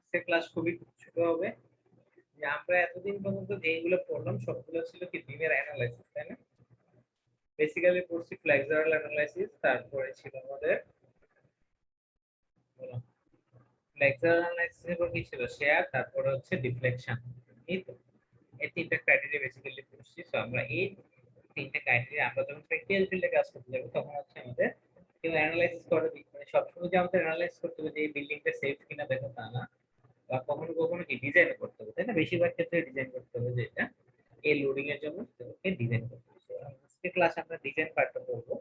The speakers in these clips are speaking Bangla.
আজকের ক্লাস খুবই ছোট হবে। যে আমরা এতদিন পর্যন্ত যেগুলো পড়লাম সবগুলো ছিল কি বিমের অ্যানালাইসিস, তাই না? বেসিক্যালি পড়ছি ফ্লেক্সারাল অ্যানালাইসিস, তারপরে ছিল আমাদের ফ্লেক্সারাল অ্যানালাইসিস এর পর কি ছিল শেয়ার, তারপরে হচ্ছে ডিফ্লেকশন। এই তো এই তিনটা ক্রাইটেরিয়া বেসিক্যালি পড়ছি। সো আমরা এই তিনটা ক্রাইটেরিয়া আমরা যখন প্র্যাকটিক্যাল ফিল্ডে কাজ করতে যাবো তখন হচ্ছে আমাদের কেউ অ্যানালাইসিস করে মানে সবসময় যে আমাদের অ্যানালাইজ করতে হবে যে এই বিল্ডিংটা সেফ কিনা দেখো তা না, বা কখনো কখনো কি ডিজাইন করতে হবে, তাই না? বেশিরভাগ ক্ষেত্রে ডিজাইন করতে হবে যে এটা এই লোডিং এর জন্য তোমাকে ডিজাইন করতে হবে। আজকে ক্লাস আমরা ডিজাইন পার্টটা করবো।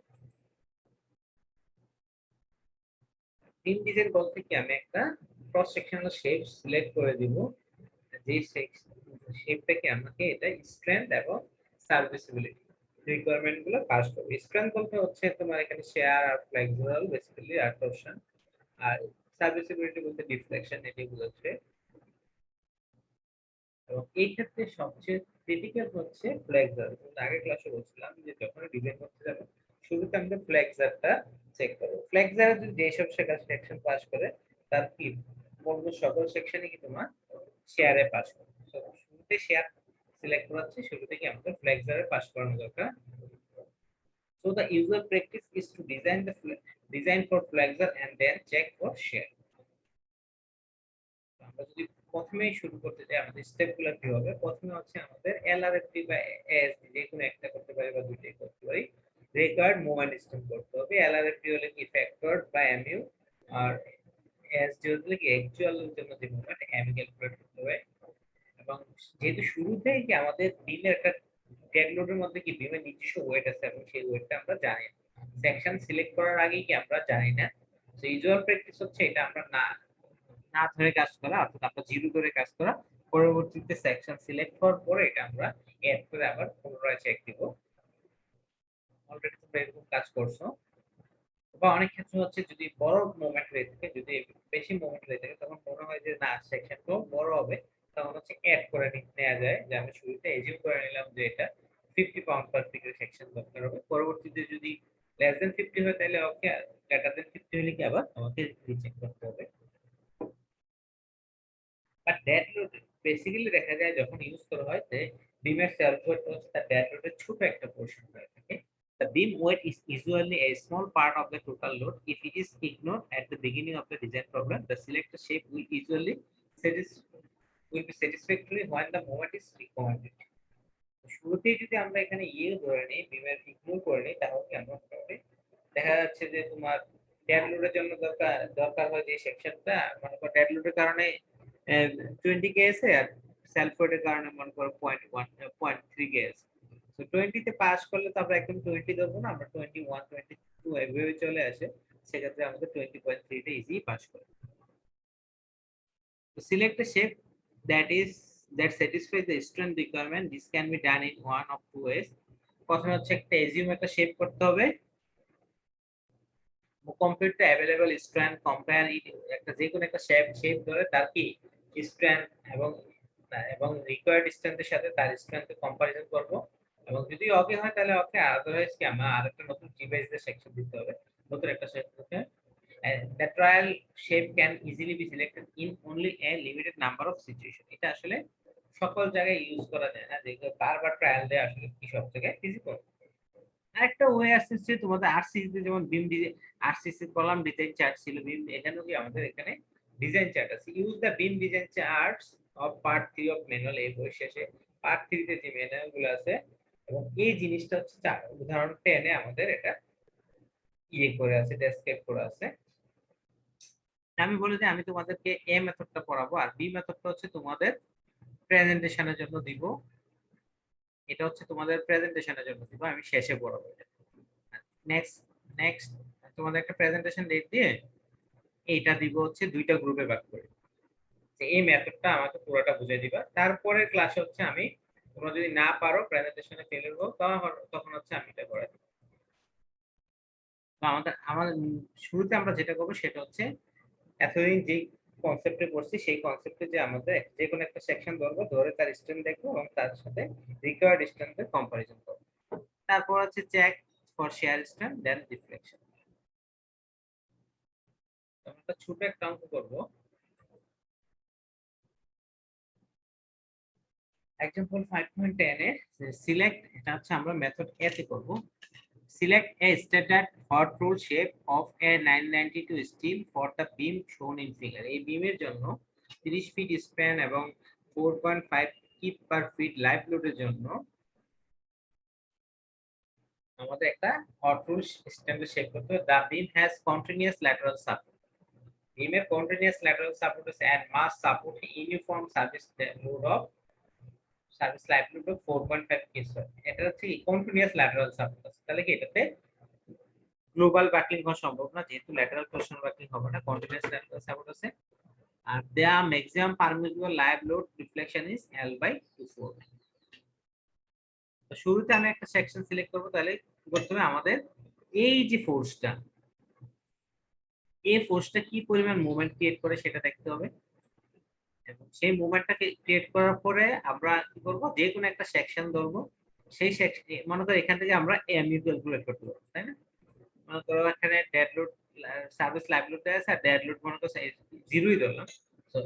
বিম ডিজাইন বলতে কি আমি একটা ক্রস সেকশনাল শেপ সিলেক্ট করে দিব, যে শেপটাকে আমাকে এটা স্ট্রেংথ এবং সার্ভিসিবিলিটি রিকোয়ারমেন্ট গুলো পাস করবে। স্ট্রেংথ বলতে হচ্ছে তোমার এখানে শেয়ার আর ফ্লেক্সিবল বেসিক্যালি আর টরশন, আর সার্ভিসিবিলিটি বলতে ডিফ্লেকশন, এটি বোঝাচ্ছে। এবং এই ক্ষেত্রে সবচেয়ে ক্রিটিক্যাল হচ্ছে ফ্লেক্সার। আগের ক্লাসে বলছিলাম যে যখন ডিজাইন করতে যাবে শুরুতে আমরা ফ্লেক্সারটা চেক করব। ফ্লেক্সার যদি যেসব সেকশন পাস করে তার কি বলবো সকল সেকশনে কি তোমার শেয়ারে পাস করে। শুরুতে শেয়ার সিলেক্ট করা হচ্ছে, শুরুতে কি আমাদের ফ্লেক্সারে পাস করানো দরকার। So the usual practice is to design for flexor and then check for share. আমরা যদি প্রথমেই শুরু করতে চাই আমাদের স্টেপগুলো কি হবে? প্রথমে হচ্ছে আমাদের এলআরএফটি বা এএসডি যে কোনো একটা করতে পারি বা দুইটাই করতে পারি। রেকর্ড মোমেন্ট স্টেম করতে হবে। এলআরএফটি হলে কি ফ্যাক্টরড বা এমইউ, আর এএসডি হলে কি অ্যাকচুয়াল জন্য যে মোমেন্ট এম ক্যালকুলেট করতে হবে। এবং যেহেতু শুরুতেই কি আমাদের বিমের একটা ডেড লোডের মধ্যে কি বিমের নিজস্ব ওয়েট আছে এবং সেই ওয়েটটা আমরা জানি না। সেকশন সিলেক্ট করার আগেই কি আমরা জানি না। তো ইউজুয়াল প্র্যাকটিস হচ্ছে এটা আমরা না না ধরে কাজ করা, অর্থাৎ আমরা জিরো করে কাজ করা। পরবর্তীতে সেকশন সিলেক্ট হওয়ার পরে এটা আমরা এড করে আবার পুনরায় চেক দিব। অলরেডি তোমরা এরকম কাজ করছো। বা অনেক ক্ষেত্রে হচ্ছে যদি বড় মোমেন্ট হয়ে থাকে, যদি বেশি মোমেন্ট হয়ে থাকে তখন মনে হয় যে না সেকশনটা বড় হবে, তখন হচ্ছে এড করে নেওয়া যায়। যে আমি শুরুতে এজিউম করে নিলাম যে এটা 50 পাউন্ড পার ফিগার সেকশন দরকার হবে। পরবর্তীতে যদি লেস দেন 50 হয় তাহলে ওকে, গ্রেটার দেন 50 হলে কি আবার আমাকে রিচেক করতে হবে। বাট ডেড লোড বেসিক্যালি দেখা যায় যখন ইউজ করা হয় যে বিমের সেলফ ওয়েট হচ্ছে তার ডেড লোডের ছোট একটা পোর্শন হয়ে থাকে। The beam weight is usually a small part of the total load. If it is ignored at the beginning of the design problem, the selected shape will be satisfactory when the moment is recommended. শুরুতেই যদি আমরা এখানে ধরে নিই, বিমের ইগনোর করে নিই, তাহলে কি আমরা দেখা যাচ্ছে যে তোমার ডেড লোডের জন্য দরকার হয় যে সেকশনটা মনে করো ডেড লোডের কারণে 20 কে আছে, আর সেলফ ওয়েটের কারণে মনে করো 0.3 কে আছে। তো 20 তে পাস করলে তো আমরা একদম 20 দেবো না, আমরা 21 22 এভাবে চলে আসে। সেক্ষেত্রে আমাদের 20.3 তে ইজি পাস করে। তো select a shape that satisfies the strength requirement. This can be done in one of two ways. প্রথমে হচ্ছে একটা এজিউম একটা শেপ করতে হবে, compute the available strength, compare it একটা যে কোনো একটা শেপ ধরে তার কি স্ট্রেংথ এবং রিকোয়ার্ড স্ট্রেংথের সাথে তার স্ট্রেংথ কম্পারিজন করব। এবং যদি ওকে হয় তাহলে ওকে, আদারওয়াইজ কি আমরা আরেকটা নতুন ডিভাইস দিয়ে সেকশন দিতে হবে, নতুন একটা শেপ দিতে। The trial shape can easily be selected in only a limited number of situation. এটা আসলে সকল জায়গায় ইউজ করা যায় না, যেগুলো বারবার ট্রায়াল দেওয়া আসলে কি সব জায়গায় ফিজিবল। আরেকটা ওয়ে আসছে তোমাদের আরসিসি তে, যেমন beam design RCC column design chart ছিল বিম, এখানেও কি আমাদের এখানে ডিজাইন চার্ট আছে। Use the beam design charts of part 3 of manual. এই বই শেষে পার্ট 3 তে যে ম্যানুয়াল গুলো আছে এবং এই জিনিসটা হচ্ছে উদাহরণ 10 এ আমাদের এটা করে আছে, ডেসক্রাইব করা আছে। আমি বলে দিই আমি তোমাদেরকে এ মেথডটা পড়াবো, আর বি মেথডটা হচ্ছে তোমাদের প্রেজেন্টেশনের জন্য দিব। এটা হচ্ছে তোমাদের প্রেজেন্টেশনের জন্য দিব, আমি শেষে পড়াবো। নেক্সট নেক্সট তোমাদের একটা প্রেজেন্টেশন ডেট দিয়ে এইটা দিব হচ্ছে দুইটা গ্রুপে ভাগ করে, যে এই মেথডটা আমাকে পুরোটা বুঝিয়ে দিবা। তারপরে ক্লাস হচ্ছে আমি, তোমরা যদি না পারো প্রেজেন্টেশনে ফেলে দেবো, তখন হচ্ছে আমি এটা করে দিব। তো আমাদের শুরুতে আমরা যেটা করবো সেটা হচ্ছে এতদিন যে কনসেপ্টে পড়ছি সেই কনসেপ্টে যে আমাদের যে কোনো একটা সেকশন ধরবো, ধরে তার স্ট্রেংথ দেখবো এবং তার সাথে রিকোয়ার্ড স্ট্রেংথের কম্পারিজন করবো। তারপর হচ্ছে check for shear strength, then deflection. আমরা ছোট একটা অঙ্ক করবো। এক্সাম্পল 5.10 এ সিলেক্ট, এটা হচ্ছে আমরা মেথড এ তে করব। Select a standard hot roll shape of A 992 steel for the beam shown in figure. এই বিমের জন্য 30 ফিট স্প্যান এবং 4.5 কিপ পার ফিট লাইভ লোডের জন্য আমাদের একটা হট রোল স্ট্যান্ডার্ড শেপ করতে হবে। The beam has continuous lateral support. বিমের কন্টিনিউয়াস ল্যাটারাল সাপোর্ট আছে and must support uniform service load of service live load of 4.5 KG. এটা হচ্ছে কন্টিনিউয়াস ল্যাটারাল সাপোর্ট আছে। তাহলে কি এটাতে গ্লোবাল বাকলিং হওয়া সম্ভব না, যেহেতু ল্যাটারাল টরশন বাকলিং হবে না, কন্টিনিউয়াস ল্যাটারাল সাপোর্ট আছে। আর দেয়া maximum permissible live load reflection is L/24। তো শুরুতে আমি একটা সেকশন সিলেক্ট করব। তাহলে কি করতে হবে আমাদের, এই যে ফোর্সটা, এই ফোর্সটা কি পরিমাণ মুভমেন্ট ক্রিয়েট করে সেটা দেখতে হবে। এবং সেই মুভমেন্টটাকে ক্রিয়েট করার পরে আমরা কি করব, যে কোনো একটা সেকশন ধরবো। সেই সেকশন মনে করো এখান থেকে আমরা এমইউ ক্যালকুলেট করতে পারবো, তাই না? মনে করো এখানে dead load service live load দেওয়া আছে, আর ডেড লোড মনে করো জিরোই ধরলাম। তো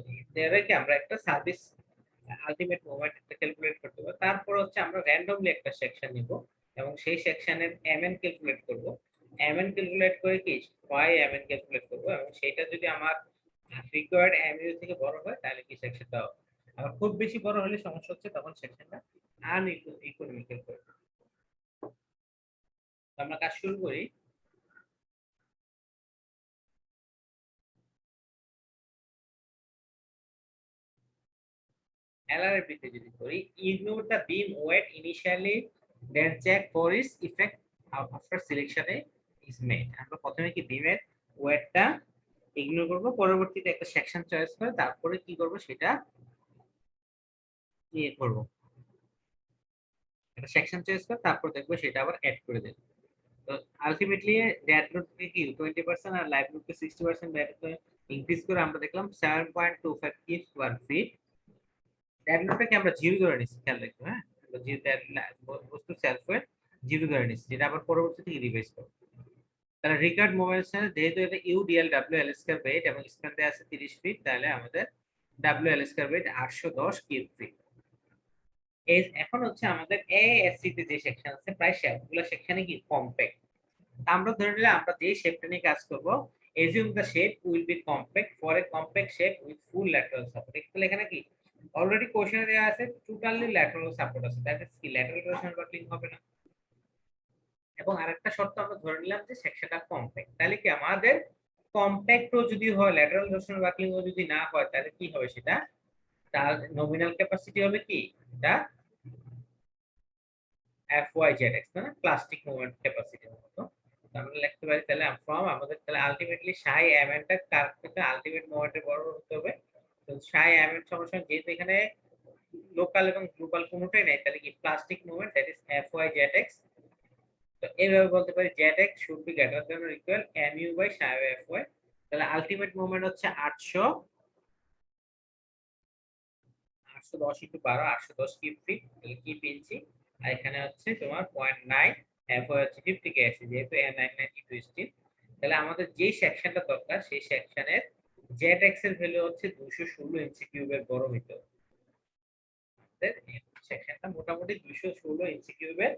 এর কি আমরা একটা সার্ভিস আলটিমেট মোমেন্ট ক্যালকুলেট করতে পারবো। তারপর হচ্ছে আমরা র্যান্ডমলি একটা সেকশন নিব এবং সেই সেকশনের এমএন ক্যালকুলেট করব। এমএন ক্যালকুলেট করে কি ওয়াই এমএন ক্যালকুলেট করব, এবং সেটা যদি আমার রিকোয়ার্ড এমইউ থেকে বড় হয় তাহলে কি সেকশনটা, আবার খুব বেশি বড় হলে সমস্যা হচ্ছে, তখন সেকশনটা আনইকোনমিক্যাল করব। আমরা কাজ শুরু করি। LRB তে যদি করি, ignore the beam weight initially, then check for its effect after selection is made। আমরা প্রথমে কি বিমের ওয়েটটা ইগনোর করব, পরবর্তীতে একটা সেকশন চয়েস করে তারপরে কি করব সেটা ইয়ে করব, একটা সেকশন চয়েস করে তারপর দেখবো সেটা আবার অ্যাড করে দেব। তো আলটিমেটলি ডেড লোড কি 20% আর লাইভ লোড কে 60% ইনক্রিজ করে আমরা দেখলাম 7.25 কিপ পার ফিট। ডেড লোডটাকে আমরা জিরো ধরে নিচ্ছি, খেয়াল রাখবো। হ্যাঁ, বস্তু সেলফ ওয়েট জিরো ধরে নিচ্ছি, যেটা আবার পরবর্তীতে রিভাইজ করব। তাহলে রিকার্ড মোমেন্টের যেহেতু এটা UDL W L square eight এবং স্প্যান দেয়া আছে 30 ফিট, তাহলে আমাদের W L square eight 810 cube feet. এই এখন হচ্ছে আমাদের এএসসি তে যে সেকশন আছে প্রায় সবগুলো সেকশনে কি কম্প্যাক্ট। আমরা ধরে নিলে আমরা যে শেপটা নিয়ে কাজ করব, assume the shape will be compact for a compact shape with full lateral support। তাহলে এখানে কি অলরেডি কোশ্চেনে দেয়া আছে টোটালি ল্যাটারাল সাপোর্ট আছে, দ্যাট ইজ কি ল্যাটারাল টরশন বাকলিং হবে না। এবং আরেকটা শর্ত আমরা ধরে নিলাম যে সেকশনটা কম্প্যাক্ট। তাহলে কি আমাদের কম্প্যাক্টও যদি হয়, ল্যাটারাল টরশন বাকলিংও যদি না হয়, তাহলে কি হবে সেটা, তার নমিনাল ক্যাপাসিটি হবে কি, এটা FYZX, না প্লাস্টিক মোমেন্ট ক্যাপাসিটি মতো আমরা লিখতে পারি। তাহলে ফ্রম আমাদের তাহলে আলটিমেটলি সাই এমএনটা কার থেকে আলটিমেট মোমেন্টের বড় হতে হবে। তো সাই এমএন সমস্যা, যেহেতু এখানে লোকাল এবং গ্লোবাল কোনোটাই নাই, তাহলে কি plastic moment that is FYZX। তো এইভাবে বলতে পারি ZX should be greater than or equal mu by psi FY। তাহলে আলটিমেট মোমেন্ট হচ্ছে 810 ইনটু 12 810 কিউব ফিট, তাহলে কিউব ইঞ্চি। আর এখানে হচ্ছে তোমার 0.9, FY হচ্ছে 50 কেএসি, যেহেতু N992 স্টিল। তাহলে আমাদের যে সেকশনটা দরকার সেই সেকশনের ZX এর ভ্যালু হচ্ছে 216 ইঞ্চি কিউবের বড় হইতে হবে। সেকশনটা মোটামুটি 216 ইঞ্চি কিউবের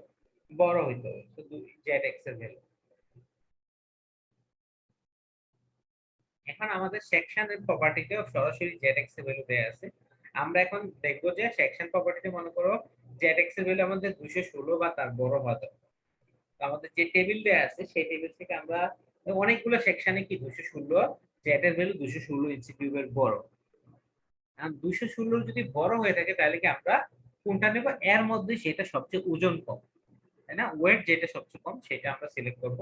বড় হইতে হবে, তো ZX এর ভ্যালু। এখন আমাদের সেকশনের প্রপার্টিতেও সরাসরি ZX এর ভ্যালু দেয়া আছে। আমরা এখন দেখব যে সেকশন প্রপার্টিতে মনে করো ZX এর ভ্যালু আমাদের 216 বা তার বড় হতে হবে। আমাদের যে টেবিল দেয়া আছে সেই টেবিল থেকে আমরা অনেকগুলো সেকশনে কি 216 Z এর ভ্যালু 216 ইঞ্চি কিউবের বড়। আর 216 যদি বড় হয়ে থাকে তাহলে কি আমরা কোনটা নেব, এর মধ্যে সেটা সবচেয়ে ওজন কম, তাই না? ওয়েট যেটা সবচেয়ে কম সেটা আমরা সিলেক্ট করব।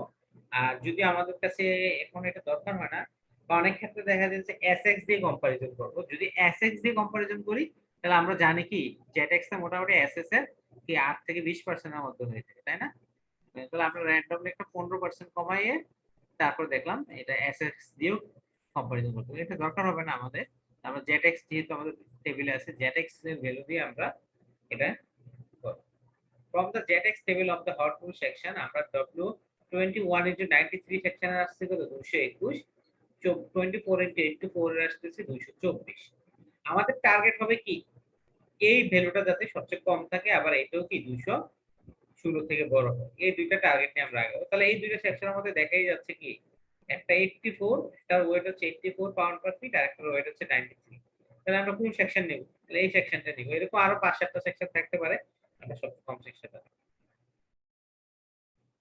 আর যদি আমাদের কাছে এখন এটা দরকার হয় না, বা অনেক ক্ষেত্রে দেখা যাচ্ছে এসএক্স দিয়ে কম্পারিজন করব, যদি এসএক্স দিয়ে কম্পারিজন করি তাহলে আমরা জানি কি জেডএক্স টা মোটামুটি এসএস এর কি 8 থেকে 20% এর মধ্যে হয়ে থাকে, তাই না? তাহলে আমরা র্যান্ডমলি একটা 15% কমাইয়ে তারপর দেখলাম এটা এসএক্স দিয়েও কম্পারিজন করতে হবে। এটা দরকার হবে না আমাদের, আমরা জেডএক্স যেহেতু আমাদের টেবিলে আছে, জেডএক্স এর ভ্যালু দিয়ে আমরা এটা করব। From the ZX table of the hot pool section, আমরা W21 into 93 section এর আসছে কত 221, 24 into 8 to 4 এর আসতেছে 224। আমাদের টার্গেট হবে কি এই ভ্যালুটা যাতে সবচেয়ে কম থাকে, আবার এটাও কি 216 থেকে বড় হয়, এই দুইটা টার্গেট নিয়ে আমরা আগাবো। তাহলে এই দুইটা সেকশনের মধ্যে দেখাই যাচ্ছে কি একটা 84, তার ওয়েট হচ্ছে 84 পাউন্ড পার ফিট, আর একটা ওয়েট হচ্ছে 93। তাহলে আমরা কোন সেকশন নেব? তাহলে এই সেকশনটা নিব। এরকম আরো 5-7টা সেকশন থাকতে পারে, আমরা সবচেয়ে কম সেকশনটা।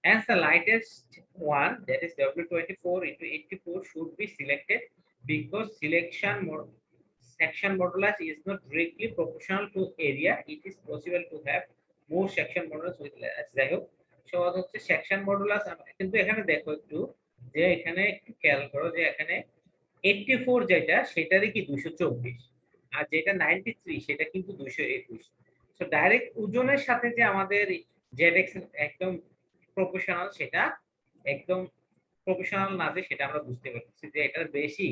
Hence, the lightest one, that is W24 into 84, should be selected because section modulus is not directly proportional to area. It is possible to have more section modulus with less. যাই হোক, সহজ হচ্ছে সেকশন মডুলাস। কিন্তু এখানে দেখো একটু, যে এখানে একটু খেয়াল করো যে এখানে 84 যেটা সেটারই কি 224, আর যেটা 93 সেটা কিন্তু 221। তো ডাইরেক্ট ওজনের সাথে যে আমাদের জেড একদম প্রফেশনাল, সেটা একদম প্রফেশনাল না, যে সেটা আমরা বুঝতে পারছি যে এটার বেশি।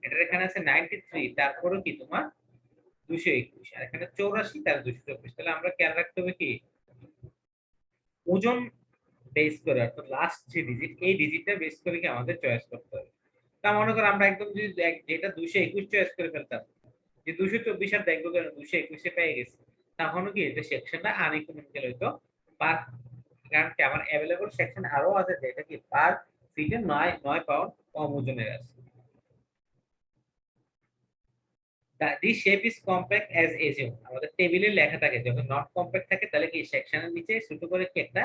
এটার এখানে আছে 93, তারপরেও কি তোমার 221, আর এখানে 84, তার 224। তাহলে আমরা খেয়াল রাখতে হবে কি ওজন বেস করে, অর্থাৎ লাস্ট যে ডিজিট, এই ডিজিটটা বেস করে কি আমাদের চয়েস করতে হবে। তা মনে করো আমরা একদম যদি যেটা 221 চয়েস করে ফেলতাম, যে 224 আর দেখবো কেন 221 পেয়ে গেছি, তখনও কি এটা সেকশনটা আনইকোনমিক্যাল হইতো। পার, কারণ কি আমার अवेलेबल সেকশন আরো আছে, যেটা কি পার ফিটে 9 পাউন্ড কম ওজনের আছে। This shape is compact as assume, আমাদের টেবিলে লেখা থাকে। যখন নট কম্প্যাক্ট থাকে তাহলে কি সেকশনের নিচে ছোট করে কি একটা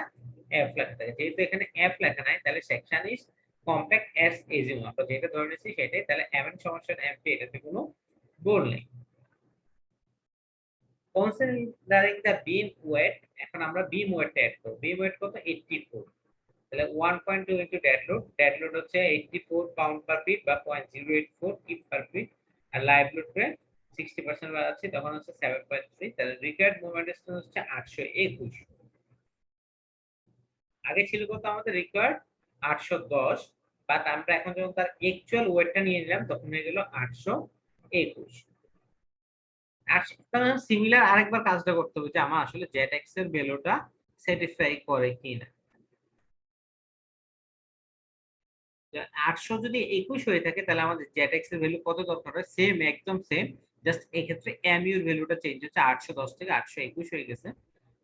এফ লেখা থাকে। যেহেতু এখানে এফ লেখা নাই, তাহলে section is compact as assume, আমরা যেটা ধরে নিয়েছি সেটাই। তাহলে এমন সমস্যা এমপি, এটাতে কোনো গোল নেই। কনসিডারিং দ্য বিম ওয়েট, এখন আমরা বিম ওয়েটটা অ্যাড করব। বিম ওয়েট কত? 84। তাহলে 1.2 ইনটু ডেড লোড হচ্ছে 84 পাউন্ড পার ফিট বা 0.084 ফিট পার ফিট, আর লাইভ লোডে 60% বাড়াচ্ছি, তখন হচ্ছে 7.3। তাহলে রিকোয়ার্ড মোমেন্ট ডিসটেন্স হচ্ছে 821। আগে ছিল কত আমাদের রিকোয়ার্ড? 810, বাট আমরা এখন যখন তার অ্যাকচুয়াল ওয়েটটা নিয়ে নিলাম তখন হয়ে গেল 821। আর সিমিলার আরেকবার কাজটা করতে হবে যে আমার আসলে জেড এক্স এর ভ্যালুটা স্যাটিসফাই করে কিনা। 821 হয়ে থাকে, তাহলে আমাদের জেড এক্স এর ভ্যালু কত দরকার হয়? সেম, একদম সেম, জাস্ট এক্ষেত্রে এমইউ এর ভ্যালুটা চেঞ্জ হচ্ছে, 810 থেকে 821 হয়ে গেছে।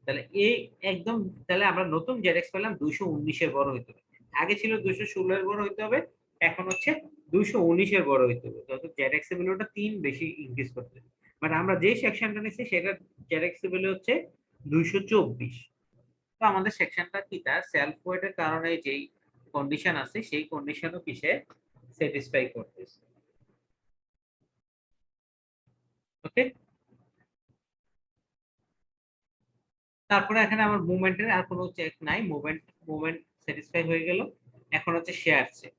তাহলে এই একদম, তাহলে আমরা নতুন জেড এক্স পেলাম 219 এর বড় হইতে হবে। আগে ছিল 216 এর বড় হইতে হবে, এখন হচ্ছে 219 এর বড় হইতে হবে। তো জেড এক্স এর ভ্যালুটা 3 বেশি ইনক্রিজ করতে হবে। বাট আমরা যে সেকশনটা নিচ্ছি সেটা জেড এক্স এর ভ্যালু হচ্ছে 224। তো আমাদের সেকশনটা কি, তার সেলফ ওয়েটের কারণে যেই কন্ডিশন আছে সেই কন্ডিশনও কিসে স্যাটিসফাই করতেছে। ওকে, তারপরে এখানে আমার মুভমেন্টের আর কোনো চেক নাই, মুভমেন্ট স্যাটিসফাই হয়ে গেল। এখন হচ্ছে শেয়ার চেক।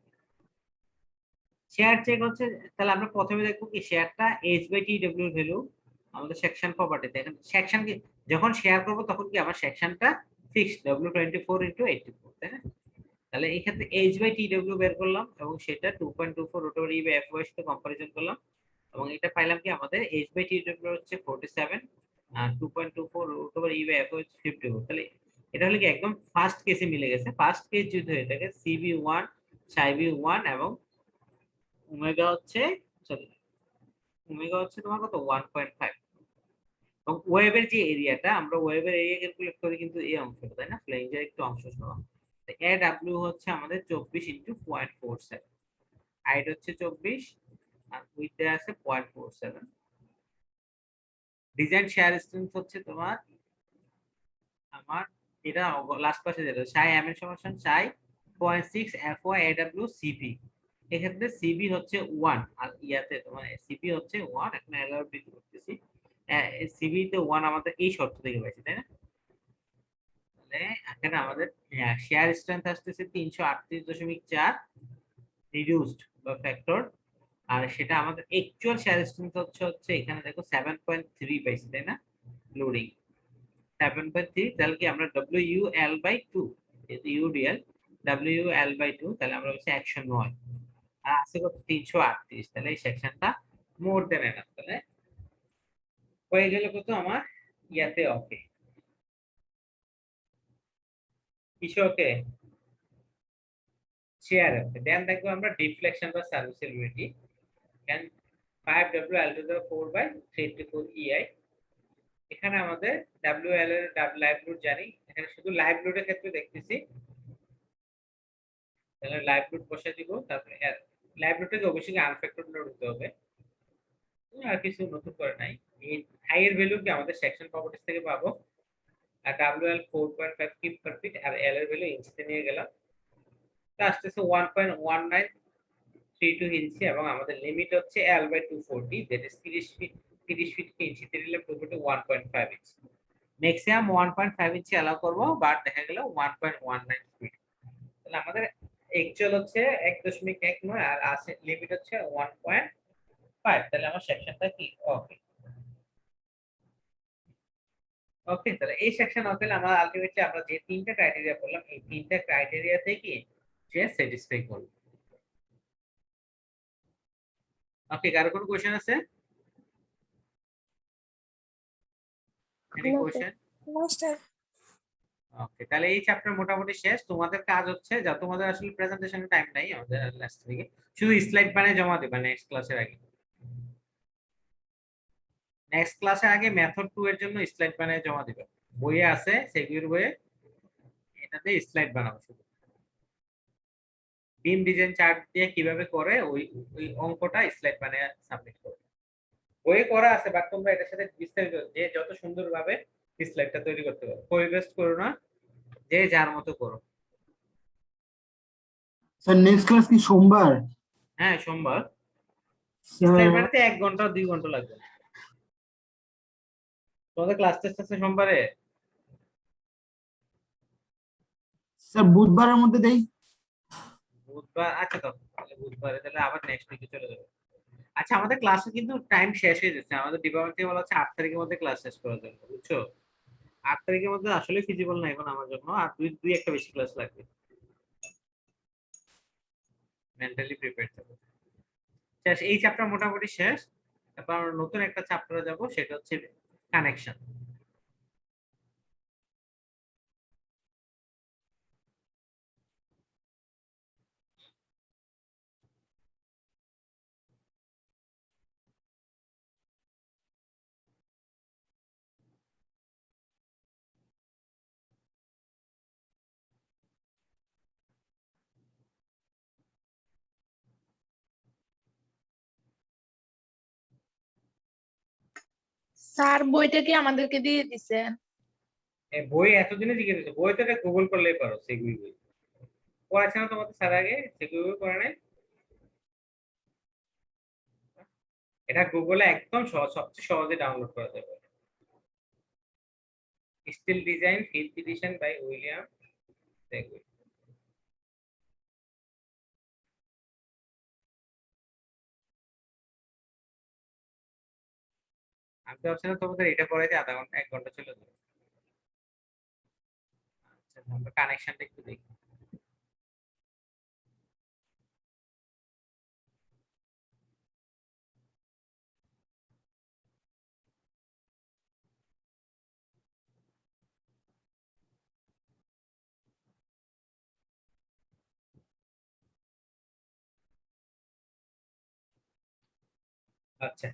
শেয়ার চেক হচ্ছে, তাহলে আমরা প্রথমে দেখবো কি শেয়ারটা H by T W value আমাদের সেকশন প্রপার্টি। দেখেন সেকশন কি, যখন শেয়ার করব তখন কি আমার সেকশনটা ফিক্সড W24 ইনটু 84, তাই না? তাহলে এই ক্ষেত্রে এইচ বাই টি ডব্লিউ বের করলাম এবং সেটা 2.24 root over E by F Y সাথে কম্পারিজন করলাম, এবং এটা পাইলাম কি আমাদের এইচ বাই টি ডব্লিউ হচ্ছে 47, আর 2.24 root over E by F Y হচ্ছে 54। তাহলে এটা হলো কি একদম ফার্স্ট কেসে মিলে গেছে। ফার্স্ট কেস যদি হয়ে থাকে সিবি 1 সাইবি 1 এবং ওমেগা হচ্ছে, সরি, ওমেগা হচ্ছে তোমার কত 1.5, এবং ওয়েভের যে এরিয়াটা, আমরা ওয়েভের এরিয়া ক্যালকুলেট করি কিন্তু এই অংশটা, তাই না? ফ্লেঞ্জের একটু অংশ সহ। এ ডাব্লিউ হচ্ছে আমাদের 24 ইনটু 0.47, হাইট হচ্ছে 24 আর উইথ আছে 0.47। ডিজাইন শেয়ার স্ট্রেংথ হচ্ছে তোমার আমার, এটা লাস্ট পাশে যেটা সাই এম এর সমান psi 0.6 F Y A W C P. এক্ষেত্রে সিবি হচ্ছে 1, আর ইয়াতে তোমার সিপি হচ্ছে 1। এখন অ্যালাউড বৃদ্ধি করতেছি, সিবি তে 1 আমাদের এই শর্ত থেকে পাইছি, তাই না? তাহলে এখানে আমাদের শেয়ার স্ট্রেংথ আসতেছে 338.4 রিডিউসড বা ফ্যাক্টর, আর সেটা আমাদের অ্যাকচুয়াল শেয়ার স্ট্রেংথ হচ্ছে এখানে দেখো 7.3 পাইছি, তাই না? লোডিং 7.3, তাহলে কি আমরা WUL/2, যেহেতু ইউডিএল WUL/2, তাহলে আমরা হচ্ছে 109, আর আছে কত 338। তাহলে এই সেকশনটা মোর দেন এনাফ। তাহলে হয়ে গেল কত আমার ইয়াতে ওকে, কিসে ওকে? শেয়ার ওকে। দেন দেখবো আমরা ডিফ্লেকশন বা সার্ভিসিবিলিটি। can 5W L to the 4/384 EI এখানে আমাদের WL এর লাইভ লোড জানি, এখানে শুধু লাইভ লোডের ক্ষেত্রে দেখতেছি, তাহলে লাইভ লোড বসে দিব, তারপরে লাইভ লোডটাকে অবশ্যই আনফ্যাক্টরড লোড হতে হবে, আর কিছু নতুন করে নাই। এই আই এর ভ্যালু কি আমাদের সেকশন প্রপার্টিজ থেকে পাবো, আর WL 4.5 কিপ পার ফিট, আর L এর ভ্যালু ইঞ্চিতে নিয়ে গেলাম, তা আসতেছে 1.1932 ইঞ্চি, এবং আমাদের লিমিট হচ্ছে L/240, that is 30 feet. 30 feet কে ইঞ্চিতে নিলে 1.5 ইঞ্চি, ম্যাক্সিমাম 1.5 ইঞ্চি অ্যালাউ করব, বাট দেখা গেল 1.19 ফিট। তাহলে আমাদের অ্যাকচুয়াল হচ্ছে 1.19, আর আছে লিমিট হচ্ছে 1.5। তাহলে আমার সেকশনটা কি ওকে। ওকে, তাহলে এই সেকশন ওকে, আমরা আলটিমেটলি আমরা যে তিনটা ক্রাইটেরিয়া বললাম, এই তিনটা ক্রাইটেরিয়াতে কি সে স্যাটিসফাই করবে। ওকে, কারো কোনো কোশ্চেন আছে? Any question? ওকে, তাহলে এই চ্যাপ্টার মোটামুটি শেষ। তোমাদের কাজ হচ্ছে, যা তোমাদের আসলে প্রেজেন্টেশনের টাইম নাই আমাদের লাস্ট থেকে, শুধু স্লাইড বানিয়ে জমা দিবা নেক্সট ক্লাসের আগে। নেক্সট ক্লাসের আগে মেথড 2 এর জন্য স্লাইড বানিয়ে জমা দিবে, বইয়ে আছে সেগুলোর বইয়ে, এটাতে স্লাইড বানাবো শুধু। বিম ডিজাইন চার্ট দিয়ে কিভাবে করে ওই ওই অঙ্কটা স্লাইড বানিয়ে সাবমিট করবে, বইয়ে করা আছে, বাট তোমরা এটার সাথে বিস্তারিত যে যত সুন্দরভাবে স্লাইডটা তৈরি করতে পারো, কপি পেস্ট করো না, যে যার মতো করো। স্যার নেক্সট ক্লাস কি সোমবার? হ্যাঁ, সোমবার। স্যার স্লাইড বানাতে 1 ঘন্টা 2 ঘন্টা লাগবে। তোমাদের ক্লাস টেস্ট আছে সোমবারে? বুধবারের মধ্যে দেই। বুধবার, আচ্ছা, তো তাহলে বুধবারে, তাহলে আবার নেক্সট উইকে চলে যাবে। আচ্ছা, আমাদের ক্লাসে কিন্তু টাইম শেষ হয়ে যাচ্ছে, আমাদের ডিপার্টমেন্ট থেকে বলা হচ্ছে 8 তারিখের মধ্যে ক্লাস শেষ করার জন্য, বুঝছো? 8 তারিখের মধ্যে আসলে ফিজিবল না এখন আমার জন্য, আর দুই দুই একটা বেশি ক্লাস লাগবে, মেন্টালি প্রিপেয়ার থাকো। শেষ, এই চ্যাপ্টার মোটামুটি শেষ। তারপর আমরা নতুন একটা চ্যাপ্টারে যাব, সেটা হচ্ছে কানেকশন। স্যার বইটা কি আমাদেরকে দিয়ে দিছেন? বই এতদিনে শিখে দিচ্ছে, বই তো এটা গুগল করলেই পারো, সেগুই বই পড়াচ্ছে না তোমাদের স্যার আগে, সেগুই বই পড়ে নাই? এটা গুগলে একদম সহজ, সবচেয়ে সহজে ডাউনলোড করা যাবে। Steel design 5th edition by William Segui. আমি তো ভাবছিলাম তোমাদের এটা পড়াইতে আধা ঘন্টা 1 ঘন্টা চলে যাবে। আচ্ছা, আমরা কানেকশনটা একটু দেখি। আচ্ছা,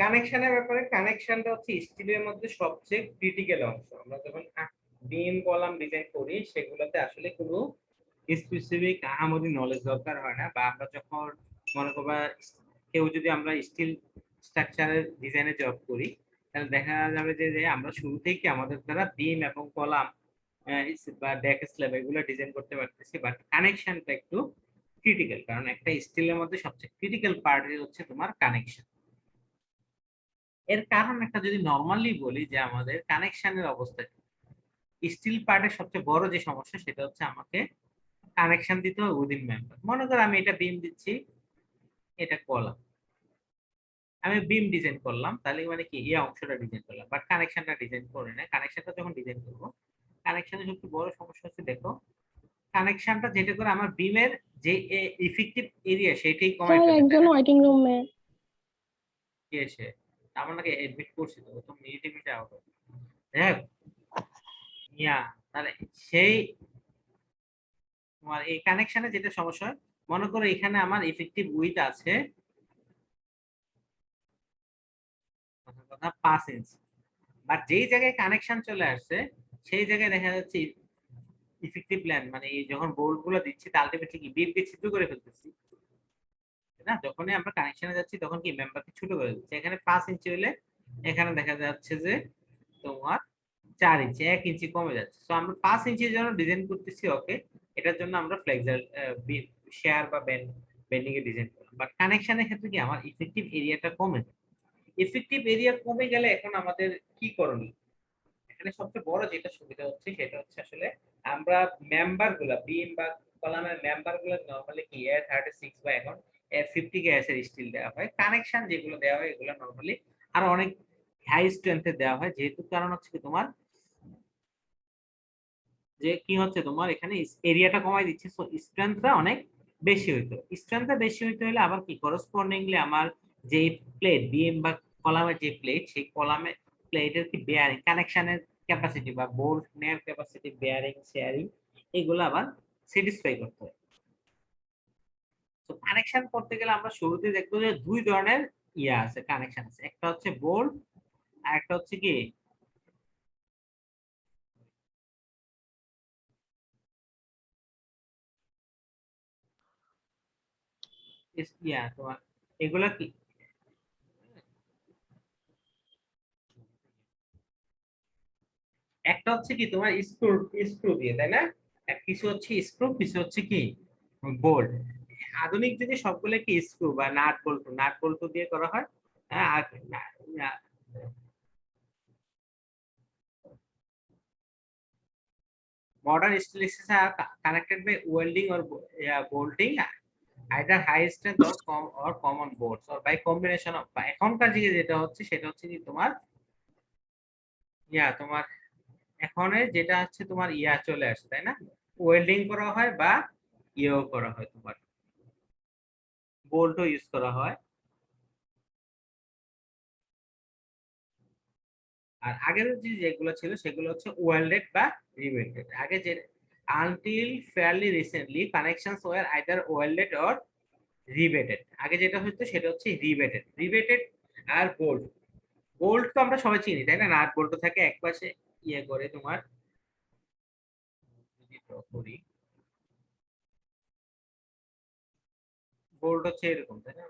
কানেকশনের ব্যাপারে, কানেকশনটা হচ্ছে স্টিলের মধ্যে সবচেয়ে ক্রিটিক্যাল অংশ। আমরা যখন বিম কলাম ডিজাইন করি, সেগুলোতে আসলে কোনো স্পেসিফিক আহামরি নলেজ দরকার হয় না, বা আমরা যখন মনে করবা কেউ যদি আমরা স্টিল স্ট্রাকচারের ডিজাইনে জব করি, তাহলে দেখা যাবে যে আমরা শুরু থেকে আমাদের দ্বারা বিম এবং কলাম বা ডেক স্ল্যাব এগুলো ডিজাইন করতে পারতেছি, বাট কানেকশনটা একটু ক্রিটিক্যাল, কারণ একটা স্টিলের মধ্যে সবচেয়ে ক্রিটিক্যাল পার্ট হচ্ছে তোমার কানেকশন। এর কারণ একটা যদি নরমালি বলি, যে আমাদের কানেকশনের অবস্থা, স্টিল পার্টের সবচেয়ে বড় যে সমস্যা, সেটা হচ্ছে আমাকে কানেকশন দিতে হবে উইদিন মেম্বার। মনে করো আমি এটা বিম দিচ্ছি, এটা কলাম, আমি বিম ডিজাইন করলাম, তাহলে মানে কি এই অংশটা ডিজাইন করলাম, বাট কানেকশনটা ডিজাইন করে না। কানেকশনটা যখন ডিজাইন করবো, কানেকশনের সবচেয়ে বড় সমস্যা হচ্ছে, দেখো কানেকশনটা যেটা করে আমার বিমের যে ইফেক্টিভ এরিয়া সেটাই কমাই স্যার ফেলে, তাই একজন না? ওয়েটিং রুমে। কি এসে আমার নাকি এডমিট করছি, তো তো মিনিটে আউট। হ্যাঁ, ইয়া, তাহলে সেই তোমার এই কানেকশনে যেটা সমস্যা হয়, মনে করো এখানে আমার ইফেক্টিভ উইথ আছে কথা 5 ইঞ্চি, বাট যেই জায়গায় কানেকশন চলে আসছে সেই জায়গায় দেখা যাচ্ছে ইফেক্টিভ ল্যান্ড, মানে এই যখন বোল্ট গুলো দিচ্ছি তা আলটিমেটলি কি বিমকে ছিদ্র করে ফেলতেছি, তাই না? যখনই আমরা কানেকশনে যাচ্ছি তখন কি মেম্বারকে ছোট করে দিচ্ছি। এখানে 5 ইঞ্চি হলে এখানে দেখা যাচ্ছে যে তোমার 4 ইঞ্চি, 1 ইঞ্চি কমে যাচ্ছে। তো আমরা 5 ইঞ্চির জন্য ডিজাইন করতেছি, ওকে, এটার জন্য আমরা ফ্লেক্সার শেয়ার বা বেন্ডিং এর ডিজাইন করলাম। বাট কানেকশনের ক্ষেত্রে কি আমার ইফেক্টিভ এরিয়াটা কমে যায়। ইফেক্টিভ এরিয়া কমে গেলে এখন আমাদের কি করণীয়? এখানে সবচেয়ে বড় যেটা সুবিধা হচ্ছে সেটা হচ্ছে আসলে আমরা মেম্বার গুলা বিম বা কলামের মেম্বার গুলো নরমালি কি এর 36 বা এখন এর 50 কে এর স্টিল দেওয়া হয়। কানেকশন যেগুলো দেওয়া হয় এগুলো নরমালি আর অনেক হাই স্ট্রেংথের দেওয়া হয়, যেহেতু কারণ হচ্ছে কি তোমার যে কি হচ্ছে তোমার এখানে এরিয়াটা কমাই দিচ্ছে, সো স্ট্রেংথটা অনেক বেশি হইতো। স্ট্রেংথটা বেশি হইতে হলে আবার কি করসপন্ডিংলি আমার যে প্লেট বিম বা কলামের যে প্লেট, সেই কলামে প্লেটের কি বেয়ারিং কানেকশনের ক্যাপাসিটি বা বোল্ট নেয়ার ক্যাপাসিটি, বেয়ারিং শেয়ারিং, এগুলো আবার স্যাটিসফাই করতে হয়। তো কানেকশন করতে গেলে আমরা শুরুতে দেখবো যে দুই ধরনের ইয়া আছে, কানেকশন আছে। একটা হচ্ছে বোল্ট আর একটা হচ্ছে কি ইয়া তোমার এগুলা কি একটা হচ্ছে কি তোমার স্ক্রু স্ক্রু দিয়ে, তাই না? এক কিছু হচ্ছে স্ক্রু, কিছু হচ্ছে কি বোল্ট। আধুনিক যুগে সবগুলো কি স্ক্রু বা নাট বল্টু দিয়ে করা হয়। আর modern steel systems are connected by welding or bolting, either high strength or common bolts or by combination of। এখনকার দিকে যেটা হচ্ছে সেটা হচ্ছে কি তোমার তোমার এখনের যেটা হচ্ছে তোমার চলে আসে, তাই না? ওয়েল্ডিং করা হয় বা করা হয়, তোমার বোল্টও ইউজ করা হয়। আর আগের যেগুলো ছিল সেগুলো হচ্ছে ওয়েল্ডেড বা রিভেটেড। আগে যে until fairly recently connections were either welded or riveted. আগে যেটা হতো সেটা হচ্ছে রিভেটেড। আর বোল্ট, বোল্ট তো আমরা সবাই চিনি, তাই না? নাট বোল্ট থাকে এক পাশে করে তোমার যদি draw করি বোল্ট হচ্ছে এরকম, তাই না?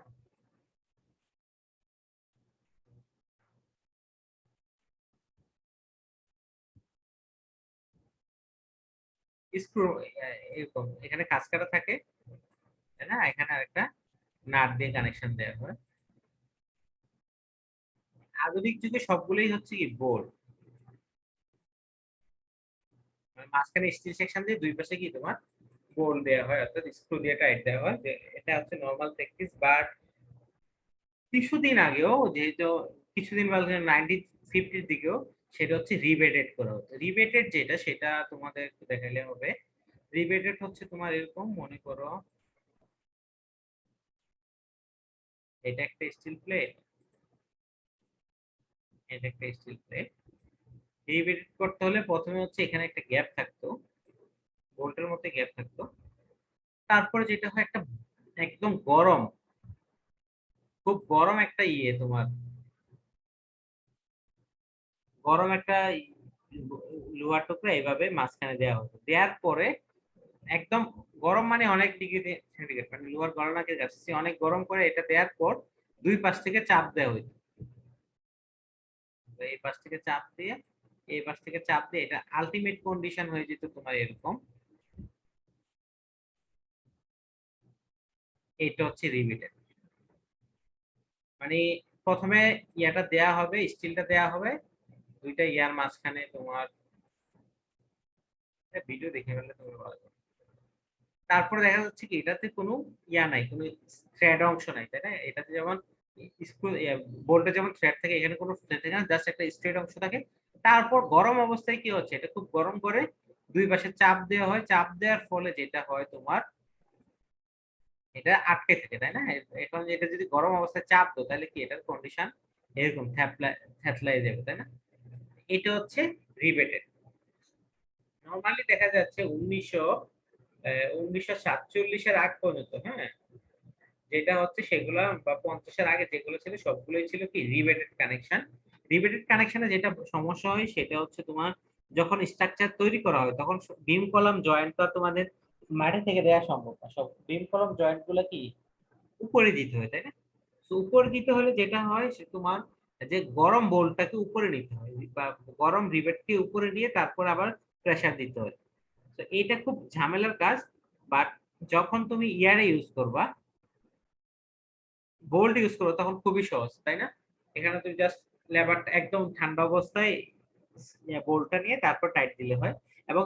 স্ক্রু এরকম এখানে কাজ করা থাকে, তাই না? এখানে আরেকটা নাট দিয়ে কানেকশন দেওয়া হয়। আধুনিক যুগে সবগুলোই হচ্ছে কি বোল্ট, মাঝখানে স্টিল সেকশন দিয়ে দুই পাশে কি তোমার বোল্ট দেওয়া হয়, অর্থাৎ স্ক্রু দিয়ে টাইট দেওয়া হয়। যে এটা হচ্ছে নরমাল প্র্যাকটিস। বাট কিছুদিন আগেও যেহেতু কিছুদিন বলতে 1950 দিকেও সেটা হচ্ছে রিবেটেড করা হতো। রিবেটেড যেটা সেটা তোমাদের একটু দেখাইলে হবে। রিবেটেড হচ্ছে তোমার এরকম মনে করো এটা একটা স্টিল প্লেট, এটা একটা স্টিল প্লেট। রিবেটেড করতে হলে প্রথমে হচ্ছে এখানে একটা গ্যাপ থাকতো, বোল্টের মধ্যে গ্যাপ থাকতো। তারপরে যেটা হয় একটা একদম গরম, খুব গরম একটা তোমার গরম একটা লোহার টুকরা এইভাবে মাঝখানে দেওয়া হতো। দেওয়ার পরে একদম গরম মানে অনেক ডিগ্রি সেন্টিগ্রেড, মানে লোহার গলনাকে যাচ্ছে অনেক গরম করে এটা দেওয়ার পর দুই পাশ থেকে চাপ দেওয়া হইতো। তো এই পাশ থেকে চাপ দিয়ে এই পাশ থেকে চাপ দিয়ে এটা আলটিমেট কন্ডিশন হয়ে যেত তোমার এরকম। এটা হচ্ছে রিভিটেড, মানে প্রথমে দেয়া হবে, স্টিলটা দেয়া হবে দুইটা মাঝখানে তোমার ভিডিও দেখে ফেললে তুমি ভালো হবে। তারপরে দেখা যাচ্ছে কি এটাতে কোনো নাই, কোনো থ্রেড অংশ নাই, তাই না? এটাতে যেমন স্ক্রু বোল্টে যেমন থ্রেড থাকে, এখানে কোনো থ্রেড থাকে না, জাস্ট একটা স্ট্রেট অংশ থাকে। তারপর গরম অবস্থায় কি হচ্ছে, এটা খুব গরম করে দুই পাশে চাপ দেওয়া হয়। চাপ দেওয়ার ফলে যেটা হয় তোমার এটা আটকে থাকে, তাই না? এখন এটা যদি গরম অবস্থায় চাপ দাও তাহলে কি এটার কন্ডিশন এরকম থ্যাতলাই যাবে, তাই না? এটা হচ্ছে রিবেটেড। নরমালি দেখা যাচ্ছে 1947-এর আগ পর্যন্ত, হ্যাঁ, যেটা হচ্ছে সেগুলা বা 50-এর আগে যেগুলো ছিল সবগুলোই ছিল কি রিবেটেড কানেকশন। রিবেটেড কানেকশনে যেটা সমস্যা হয় সেটা হচ্ছে তোমার যখন স্ট্রাকচার তৈরি করা হয় তখন বিম কলাম জয়েন্ট তো আর তোমাদের মাটি থেকে দেওয়া সম্ভব না, সব বিম কলাম জয়েন্ট গুলো কি উপরে দিতে হয়, তাই না? তো উপরে দিতে হলে যেটা হয় সে তোমার যে গরম বোল্টটাকে উপরে নিতে হয় বা গরম রিবেটকে উপরে নিয়ে তারপর আবার প্রেসার দিতে হয়। তো এটা খুব ঝামেলার কাজ। বাট যখন তুমি ইয়ারে ইউজ করবা, বোল্ট ইউজ করো, তখন খুবই সহজ, তাই না? এখানে তুমি জাস্ট লেবারটা একদম ঠান্ডা অবস্থায় বোল্টটা নিয়ে তারপর টাইট দিলে হয়। এবং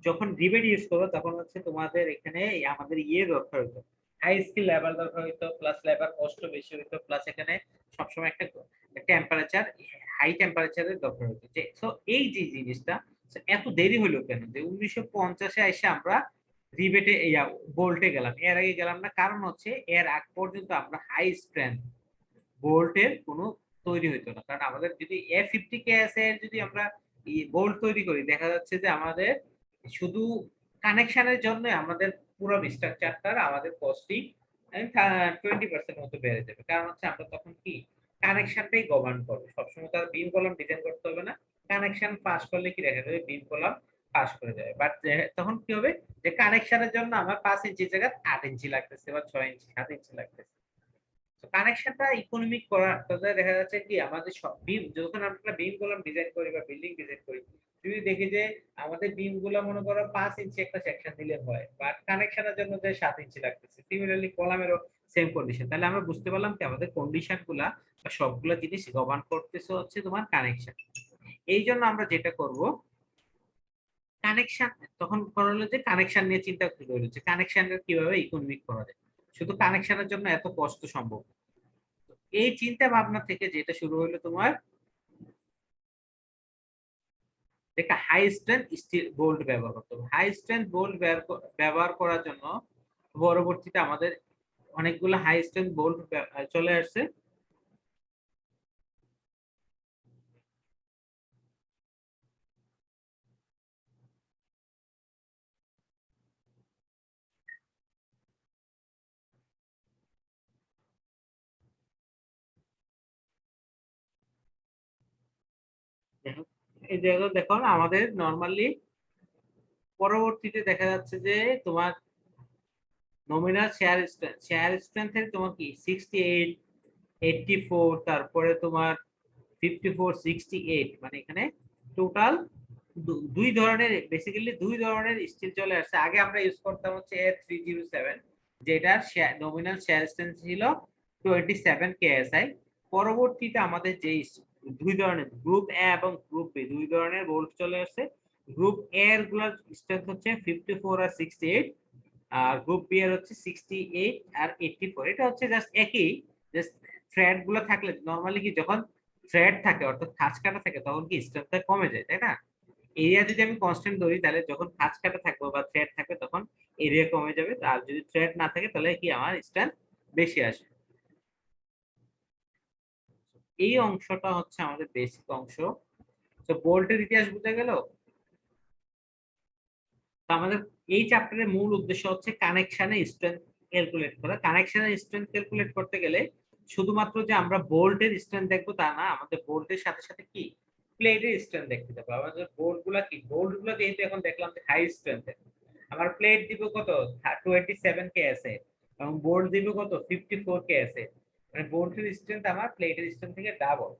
যখন রিবেট ইউজ করো তখন হচ্ছে তোমাদের এখানে আমাদের ইয়ে দরকার হতো, হাই স্কিল লেবার দরকার হতো, প্লাস লেবার কষ্ট বেশি হতো, প্লাস এখানে সবসময় একটা টেম্পারেচার, হাই টেম্পারেচারের দরকার হতো। যে সো এই যে জিনিসটা, so এত দেরি হলো কেন যে 1950-এ এসে আমরা রিবেটে বোল্টে গেলাম, এর আগে গেলাম না? কারণ হচ্ছে এর আগ পর্যন্ত আমরা হাই স্ট্রেংথ বোল্টের কোনো তৈরি হইতো না। কারণ আমাদের যদি A50KS এর যদি আমরা বোল্ট তৈরি করি, দেখা যাচ্ছে যে আমাদের শুধু কানেকশনের জন্য আমাদের পুরো স্ট্রাকচারটার আমাদের কস্টিং 20% মতো বেড়ে যাবে। কারণ হচ্ছে আমরা তখন কি কানেকশনটাই গভর্ন করবো, সবসময় তার বিম কলাম ডিজাইন করতে হবে না, কানেকশন পাস করলে কি দেখা যাবে বিম কলাম পাস করে যাবে। বাট তখন কি হবে যে কানেকশনের জন্য আমার 5 ইঞ্চির জায়গায় 8 ইঞ্চি লাগতেছে বা 6 ইঞ্চি 7 ইঞ্চি লাগতেছে। কানেকশনটা ইকোনমিক করা, তাহলে দেখা যাচ্ছে কি আমাদের সব বিম, যখন আমরা বিম কলাম ডিজাইন করি বা বিল্ডিং ডিজাইন করি, যদি দেখি যে আমাদের বিম গুলা মনে করো 5 ইঞ্চি একটা সেকশন দিলে হয়, বাট কানেকশনের জন্য যে 7 ইঞ্চি লাগতেছে, সিমিলারলি কলামেরও সেম কন্ডিশন, তাহলে আমরা বুঝতে পারলাম কি আমাদের কন্ডিশন গুলা বা সবগুলা জিনিস গভর্ন করতেছে হচ্ছে তোমার কানেকশন। এই জন্য আমরা যেটা করব, কানেকশন তখন করা হলো যে কানেকশন নিয়ে চিন্তা করতে হলো যে কানেকশন কিভাবে ইকোনমিক করা যায়, শুধু কানেকশনের জন্য এত কষ্ট সম্ভব। এই চিন্তা ভাবনা থেকে যেটা শুরু হলো তোমার একটা হাই স্ট্রেংথ স্টিল বোল্ট ব্যবহার করতে হবে। হাই স্ট্রেংথ বোল্ট ব্যবহার করার জন্য পরবর্তীতে আমাদের অনেকগুলো হাই স্ট্রেংথ বোল্ট চলে আসছে। এই জায়গা দেখো আমাদের নরমালি পরবর্তীতে দেখা যাচ্ছে যে তোমার নমিনাল শেয়ার স্ট্রেংথের তোমার কি 68, 84, তারপরে তোমার 54, 68, মানে এখানে টোটাল দুই ধরনের, বেসিক্যালি দুই ধরনের স্টিল চলে আসছে। আগে আমরা ইউজ করতাম হচ্ছে A307, যেটার নমিনাল শেয়ার স্ট্রেংথ ছিল 27 KSI। পরবর্তীতে আমাদের যে দুই ধরনের গ্রুপ এ এবং গ্রুপ বি দুই ধরনের বোল্ট চলে আসছে। গ্রুপ এ এর গুলোর স্ট্রেংথ হচ্ছে 54 আর 68, আর গ্রুপ বি এর হচ্ছে 68 আর 84। এটা হচ্ছে জাস্ট একই, জাস্ট থ্রেড গুলো থাকলে নরমালি কি যখন থ্রেড থাকে অর্থাৎ খাঁজ কাটা থাকে তখন কি স্ট্রেংথটা কমে যায়, তাই না? এরিয়া যদি আমি কনস্ট্যান্ট ধরি তাহলে যখন খাঁজ কাটা থাকবে বা থ্রেড থাকবে তখন এরিয়া কমে যাবে, আর যদি থ্রেড না থাকে তাহলে কি আমার স্ট্রেংথ বেশি আসবে। এই অংশটা হচ্ছে আমাদের বেসিক অংশ। তো বোল্টের ইতিহাস বুঝে গেল। তো আমাদের এই চ্যাপ্টারের মূল উদ্দেশ্য হচ্ছে কানেকশনে স্ট্রেংথ ক্যালকুলেট করা। কানেকশনে স্ট্রেংথ ক্যালকুলেট করতে গেলে শুধুমাত্র যে আমরা বোল্টের স্ট্রেংথ দেখবো তা না, আমাদের বোল্টের সাথে সাথে কি প্লেটের স্ট্রেংথ দেখতে হবে। আমাদের বোল্ট গুলা কি, বোল্ট গুলো যেহেতু এখন দেখলাম যে হাই স্ট্রেংথের, আমার প্লেট দিব কত 27 KSA এবং বোল্ট দিব কত 54 KSA, মানে বোল্টের স্ট্রেংথ আমার প্লেটের স্ট্রেংথ থেকে ডাবল।